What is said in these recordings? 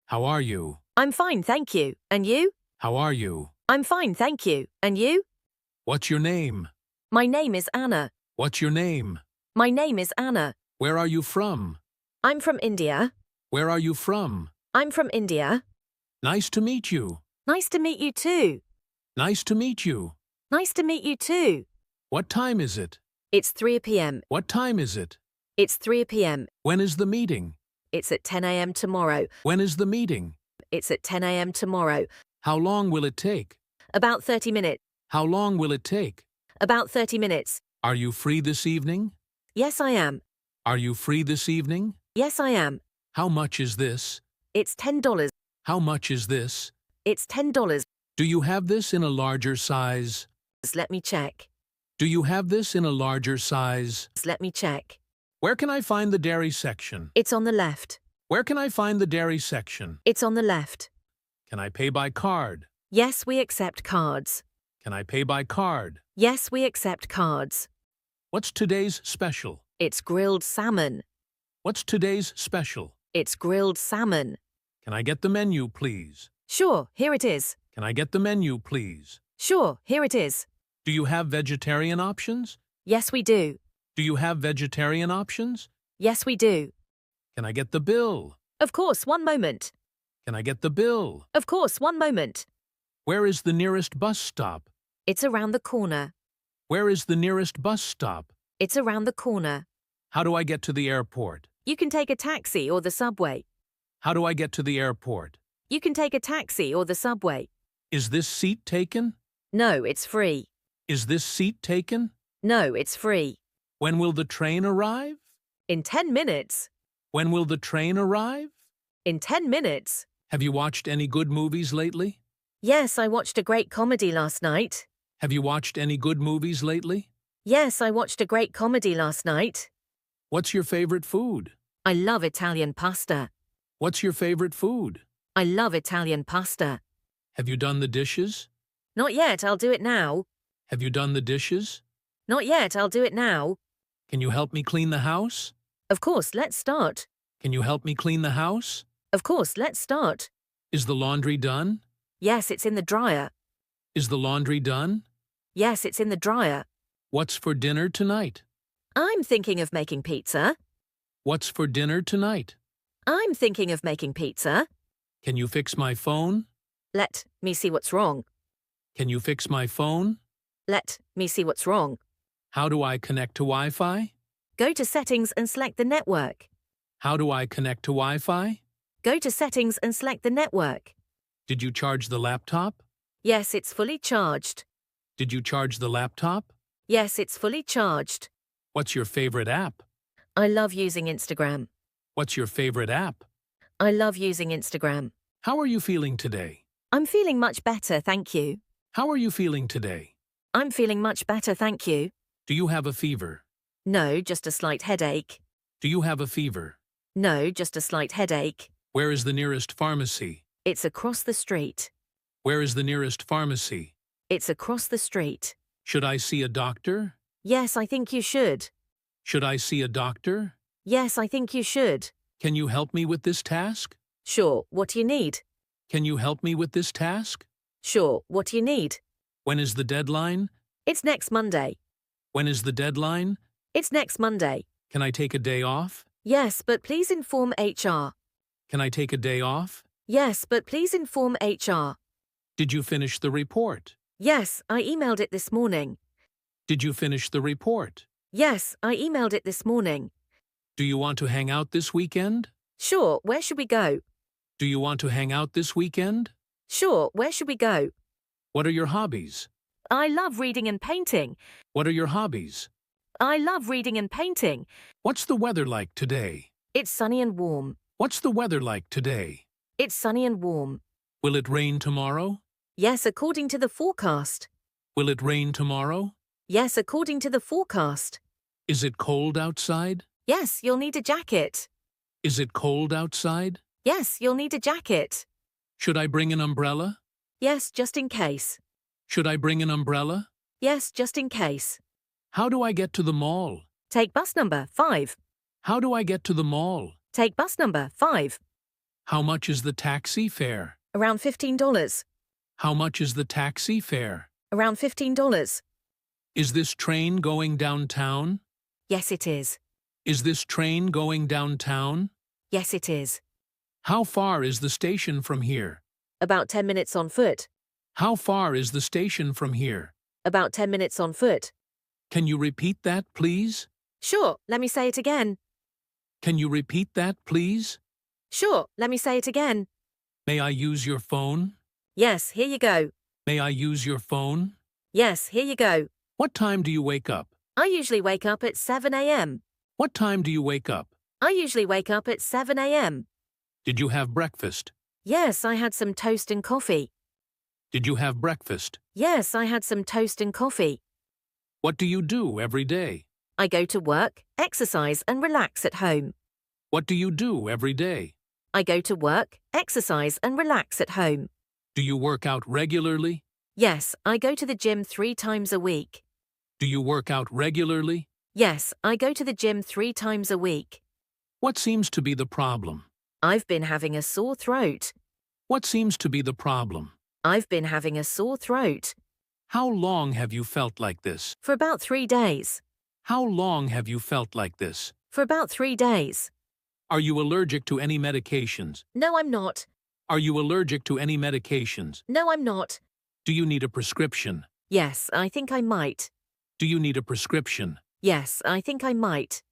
How are you? I'm fine, thank you. And you? How are you? I'm fine, thank you. And you? What's your name? My name is Anna. What's your name? My name is Anna. Where are you from? I'm from India. Where are you from? I'm from India. Nice to meet you. Nice to meet you too. Nice to meet you. Nice to meet you too. What time is it? It's 3 p.m. What time is it? It's 3 p.m. When is the meeting? It's at 10 a.m. tomorrow. When is the meeting? It's at 10 a.m. tomorrow. How long will it take? About 30 minutes. How long will it take? About 30 minutes. Are you free this evening? Yes, I am. Are you free this evening? Yes, I am. How much is this? It's $10. How much is this? It's $10. Do you have this in a larger size? Let me check. Do you have this in a larger size? Let me check. Where can I find the dairy section? It's on the left. Where can I find the dairy section? It's on the left. Can I pay by card? Yes, we accept cards. Can I pay by card? Yes, we accept cards. What's today's special? It's grilled salmon. What's today's special? It's grilled salmon. Can I get the menu, please? Sure, here it is. Can I get the menu, please? Sure, here it is. Do you have vegetarian options? Yes, we do. Do you have vegetarian options? Yes, we do. Can I get the bill? Of course, one moment. Can I get the bill? Of course, one moment. Where is the nearest bus stop? It's around the corner. Where is the nearest bus stop? It's around the corner. How do I get to the airport? You can take a taxi or the subway. How do I get to the airport? You can take a taxi or the subway. Is this seat taken? No, it's free. Is this seat taken? No, it's free. When will the train arrive? In 10 minutes. When will the train arrive? In 10 minutes. Have you watched any good movies lately? Yes, I watched a great comedy last night. Have you watched any good movies lately? Yes, I watched a great comedy last night. What's your favorite food? I love Italian pasta. What's your favorite food? I love Italian pasta. Have you done the dishes? Not yet, I'll do it now. Have you done the dishes? Not yet, I'll do it now. Can you help me clean the house? Of course, let's start. Can you help me clean the house? Of course, let's start. Is the laundry done? Yes, it's in the dryer. Is the laundry done? Yes, it's in the dryer. What's for dinner tonight? I'm thinking of making pizza. What's for dinner tonight? I'm thinking of making pizza. Can you fix my phone? Let me see what's wrong. Can you fix my phone? Let me see what's wrong. How do I connect to Wi-Fi? Go to settings and select the network. How do I connect to Wi-Fi? Go to settings and select the network. Did you charge the laptop? Yes, it's fully charged. Did you charge the laptop? Yes, it's fully charged. What's your favorite app? I love using Instagram. What's your favorite app? I love using Instagram. How are you feeling today? I'm feeling much better, thank you. How are you feeling today? I'm feeling much better, thank you. Do you have a fever? No, just a slight headache. Do you have a fever? No, just a slight headache. Where is the nearest pharmacy? It's across the street. Where is the nearest pharmacy? It's across the street. Should I see a doctor? Yes, I think you should. Should I see a doctor? Yes, I think you should. Can you help me with this task? Sure, what do you need? Can you help me with this task? Sure, what do you need? When is the deadline? It's next Monday. When is the deadline? It's next Monday. Can I take a day off? Yes, but please inform HR. Can I take a day off? Yes, but please inform HR. Did you finish the report? Yes, I emailed it this morning. Did you finish the report? Yes, I emailed it this morning. Do you want to hang out this weekend? Sure, where should we go? Do you want to hang out this weekend? Sure, where should we go? What are your hobbies? I love reading and painting. What are your hobbies? I love reading and painting. What's the weather like today? It's sunny and warm. What's the weather like today? It's sunny and warm. Will it rain tomorrow? Yes, according to the forecast. Will it rain tomorrow? Yes, according to the forecast. Is it cold outside? Yes, you'll need a jacket. Is it cold outside? Yes, you'll need a jacket. Should I bring an umbrella? Yes, just in case. Should I bring an umbrella? Yes, just in case. How do I get to the mall? Take bus number 5. How do I get to the mall? Take bus number 5. How much is the taxi fare? Around $15. How much is the taxi fare? Around $15. Is this train going downtown? Yes, it is. Is this train going downtown? Yes, it is. How far is the station from here? About 10 minutes on foot. How far is the station from here? About 10 minutes on foot. Can you repeat that, please? Sure, let me say it again. Can you repeat that, please? Sure, let me say it again. May I use your phone? Yes, here you go. May I use your phone? Yes, here you go. What time do you wake up? I usually wake up at 7 a.m. What time do you wake up? I usually wake up at 7 a.m. Did you have breakfast? Yes, I had some toast and coffee. Did you have breakfast? Yes, I had some toast and coffee. What do you do every day? I go to work, exercise, and relax at home. What do you do every day? I go to work, exercise, and relax at home. Do you work out regularly? Yes, I go to the gym 3 times a week. Do you work out regularly? Yes, I go to the gym 3 times a week. What seems to be the problem? I've been having a sore throat. What seems to be the problem? I've been having a sore throat. How long have you felt like this? For about 3 days. How long have you felt like this? For about 3 days. Are you allergic to any medications? No, I'm not. Are you allergic to any medications? No, I'm not. Do you need a prescription? Yes, I think I might. Do you need a prescription? Yes, I think I might.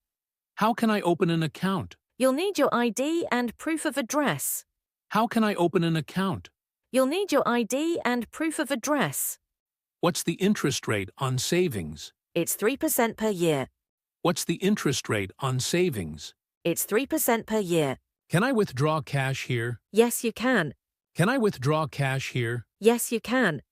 How can I open an account? You'll need your ID and proof of address. How can I open an account? You'll need your ID and proof of address. What's the interest rate on savings? It's 3% per year. What's the interest rate on savings? It's 3% per year. Can I withdraw cash here? Yes, you can. Can I withdraw cash here? Yes, you can.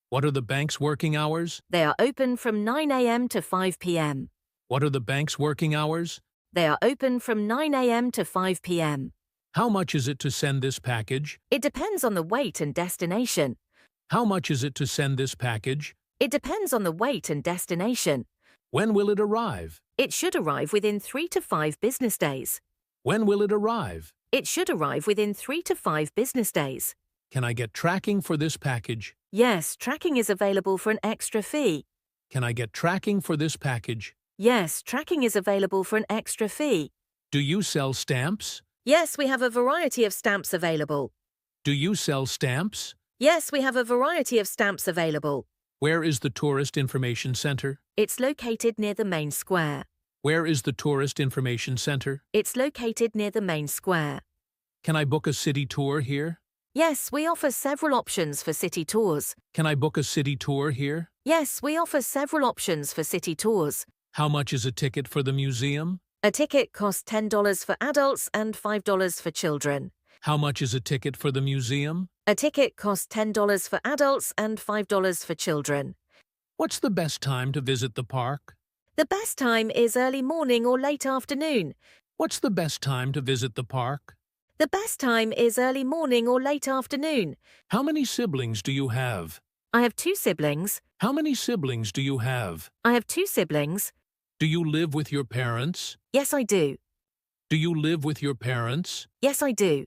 What are the bank's working hours? They are open from 9 a.m. to 5 p.m. What are the bank's working hours? They are open from 9 a.m. to 5 p.m. How much is it to send this package? It depends on the weight and destination. How much is it to send this package? It depends on the weight and destination. When will it arrive? It should arrive within 3 to 5 business days. When will it arrive? It should arrive within 3 to 5 business days. Can I get tracking for this package? Yes, tracking is available for an extra fee. Can I get tracking for this package? Yes, tracking is available for an extra fee. Do you sell stamps? Yes, we have a variety of stamps available. Do you sell stamps? Yes, we have a variety of stamps available. Where is the Tourist Information Center? It's located near the main square. Where is the Tourist Information Center? It's located near the main square. Can I book a city tour here? Yes, we offer several options for city tours. Can I book a city tour here? Yes, we offer several options for city tours. How much is a ticket for the museum? A ticket costs $10 for adults and $5 for children. How much is a ticket for the museum? A ticket costs $10 for adults and $5 for children. What's the best time to visit the park? The best time is early morning or late afternoon. What's the best time to visit the park? The best time is early morning or late afternoon. How many siblings do you have? I have 2 siblings. How many siblings do you have? I have 2 siblings. Do you live with your parents? Yes, I do. Do you live with your parents? Yes, I do.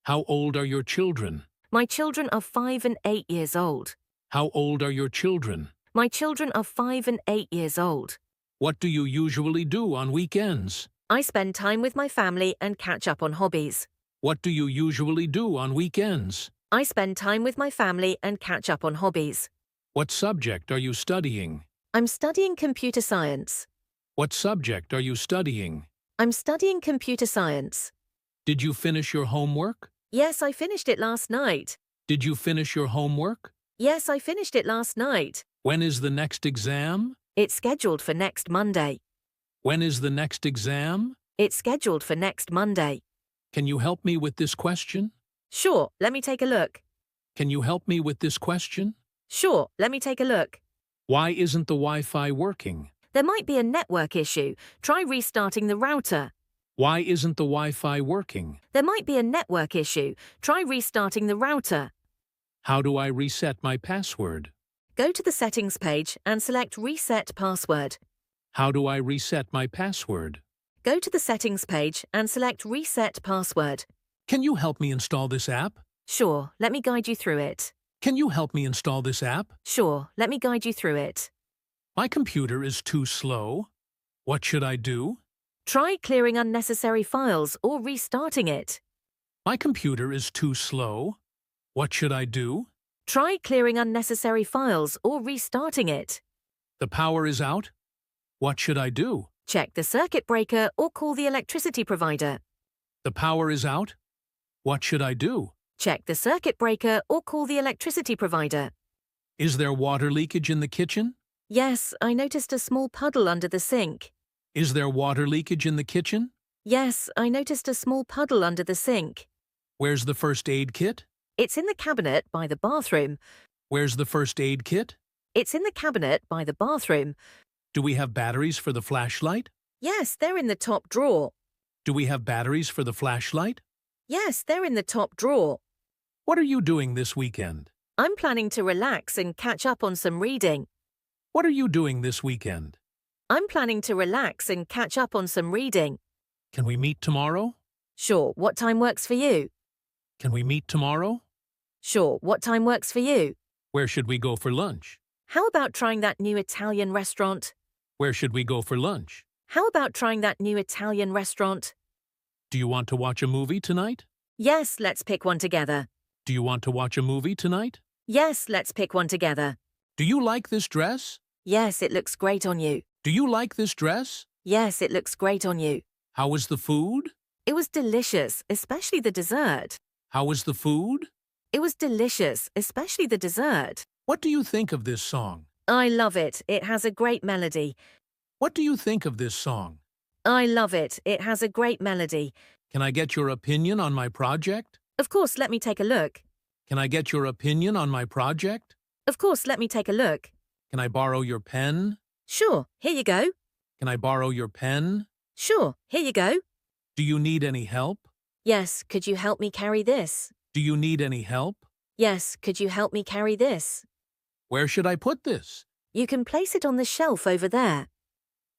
How old are your children? My children are 5 and 8 years old. How old are your children? My children are 5 and 8 years old. What do you usually do on weekends? I spend time with my family and catch up on hobbies. What do you usually do on weekends? I spend time with my family and catch up on hobbies. What subject are you studying? I'm studying computer science. What subject are you studying? I'm studying computer science. Did you finish your homework? Yes, I finished it last night. Did you finish your homework? Yes, I finished it last night. When is the next exam? It's scheduled for next Monday. When is the next exam? It's scheduled for next Monday. Can you help me with this question? Sure, let me take a look. Can you help me with this question? Sure, let me take a look. Why isn't the Wi-Fi working? There might be a network issue. Try restarting the router. Why isn't the Wi-Fi working? There might be a network issue. Try restarting the router. How do I reset my password? Go to the settings page and select Reset Password. How do I reset my password? Go to the settings page and select Reset Password. Can you help me install this app? Sure, let me guide you through it. Can you help me install this app? Sure, let me guide you through it. My computer is too slow. What should I do? Try clearing unnecessary files or restarting it. My computer is too slow. What should I do? Try clearing unnecessary files or restarting it. The power is out. What should I do? Check the circuit breaker or call the electricity provider. The power is out. What should I do? Check the circuit breaker or call the electricity provider. Is there water leakage in the kitchen? Yes, I noticed a small puddle under the sink. Is there water leakage in the kitchen? Yes, I noticed a small puddle under the sink. Where's the first aid kit? It's in the cabinet by the bathroom. Where's the first aid kit? It's in the cabinet by the bathroom. Do we have batteries for the flashlight? Yes, they're in the top drawer. Do we have batteries for the flashlight? Yes, they're in the top drawer. What are you doing this weekend? I'm planning to relax and catch up on some reading. What are you doing this weekend? I'm planning to relax and catch up on some reading. Can we meet tomorrow? Sure, what time works for you? Can we meet tomorrow? Sure, what time works for you? Where should we go for lunch? How about trying that new Italian restaurant? Where should we go for lunch? How about trying that new Italian restaurant? Do you want to watch a movie tonight? Yes, let's pick one together. Do you want to watch a movie tonight? Yes, let's pick one together. Do you like this dress? Yes, it looks great on you. Do you like this dress? Yes, it looks great on you. How was the food? It was delicious, especially the dessert. How was the food? It was delicious, especially the dessert. What do you think of this song? I love it. It has a great melody. What do you think of this song? I love it. It has a great melody. Can I get your opinion on my project? Of course, let me take a look. Can I get your opinion on my project? Of course, let me take a look. Can I borrow your pen? Sure, here you go. Can I borrow your pen? Sure, here you go. Do you need any help? Yes, could you help me carry this? Do you need any help? Yes, could you help me carry this? Where should I put this? You can place it on the shelf over there.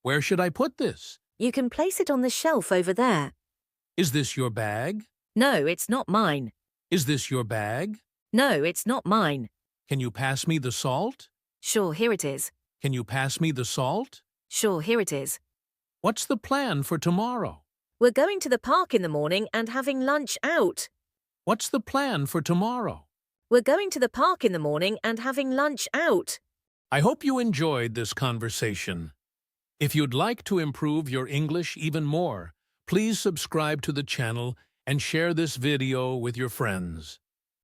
Where should I put this? You can place it on the shelf over there. Is this your bag? No, it's not mine. Is this your bag? No, it's not mine. Can you pass me the salt? Sure, here it is. Can you pass me the salt? Sure, here it is. What's the plan for tomorrow? We're going to the park in the morning and having lunch out. What's the plan for tomorrow? We're going to the park in the morning and having lunch out. I hope you enjoyed this conversation. If you'd like to improve your English even more, please subscribe to the channel and share this video with your friends.